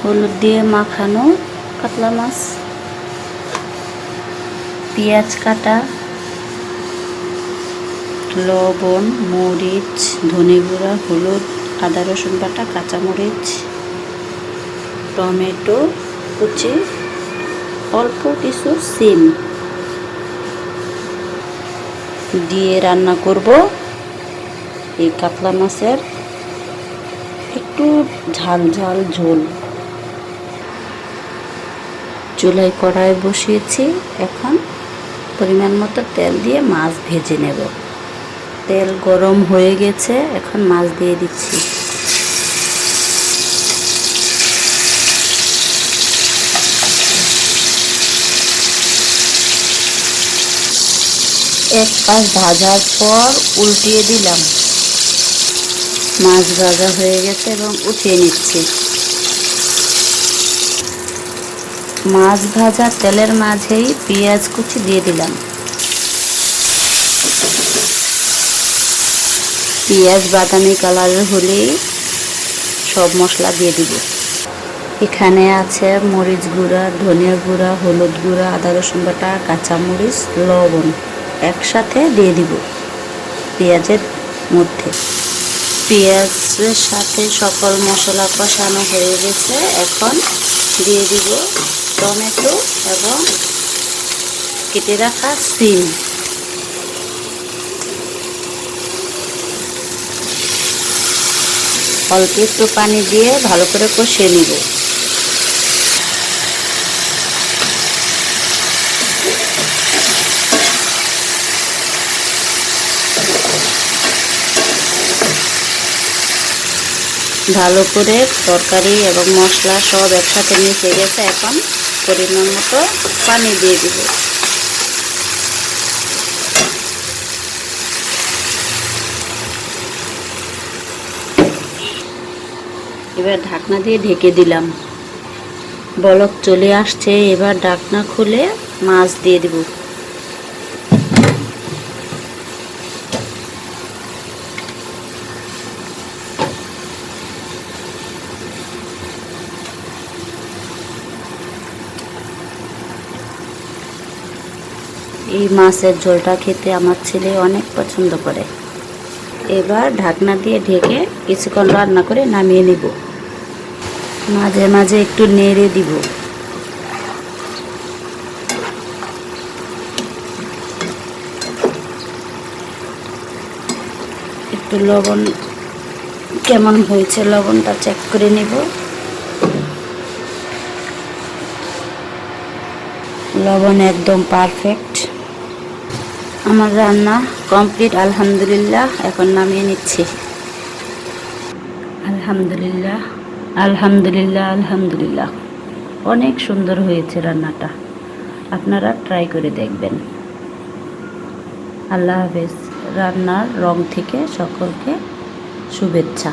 হলুদ দিয়ে মাখানো কাতলা মাছ, পেঁয়াজ কাটা, লবণ, মরিচ, ধনে গুঁড়া, হলুদ, আদা রসুন বাটা, কাঁচামরিচ, টমেটো কুচি, অল্প কিছু সিম দিয়ে রান্না করব এই কাতলা মাছের একটু ঝাল ঝাল ঝোল। চুলায় কড়াই বসিয়েছি, এখন পরিমাণ মতো তেল দিয়ে মাছ ভেজে নেব। তেল গরম হয়ে গেছে, এখন মাছ দিয়ে দিচ্ছি। এক পাশ ভাজার পর উল্টিয়ে দিলাম। মাছ ভাজা হয়ে গেছে এবং উঠিয়ে নিচ্ছি। মাছ ভাজা তেলের মাঝেই পেঁয়াজ কুচি দিয়ে দিলাম। পেঁয়াজ বাদামি কালারের হলেই সব মশলা দিয়ে দিব। এখানে আছে মরিচ গুঁড়া, ধনিয়া গুঁড়া, হলুদ গুঁড়া, আদা রসুন বাটা, কাঁচামরিচ, লবণ একসাথে দিয়ে দিব পেঁয়াজের মধ্যে। পেঁয়াজের সাথে সকল মশলা কষানো হয়ে গেছে, এখন দিয়ে দিব টমেটো এবং কেটে রাখা সিম। অল্প একটু পানি দিয়ে ভালো করে কষিয়ে নিব। ভালো করে তরকারি এবং মশলা সব একসাথে মিশে গেছে, এখন পরিমাণ মতো পানি দিয়ে দিব। এবার ঢাকনা দিয়ে ঢেকে দিলাম। বলক চলে আসছে, এবার ঢাকনা খুলে মাছ দিয়ে দিব। এই মাছের ঝোলটা খেতে আমার ছেলে অনেক পছন্দ করে। এবার ঢাকনা দিয়ে ঢেকে কিছুক্ষণ রান্না করে নামিয়ে নিব। মাঝে মাঝে একটু নেড়ে দিব। একটু লবণ কেমন হয়েছে লবণটা চেক করে নেব। লবণ একদম পারফেক্ট। আমার রান্না কমপ্লিট আলহামদুলিল্লাহ। এখন নামিয়ে নিচ্ছি। আলহামদুলিল্লাহ আলহামদুলিল্লাহ আলহামদুলিল্লাহ, অনেক সুন্দর হয়েছে রান্নাটা। আপনারা ট্রাই করে দেখবেন। আল্লাহ হাফেজ। রান্নার রং থেকে সকলকে শুভেচ্ছা।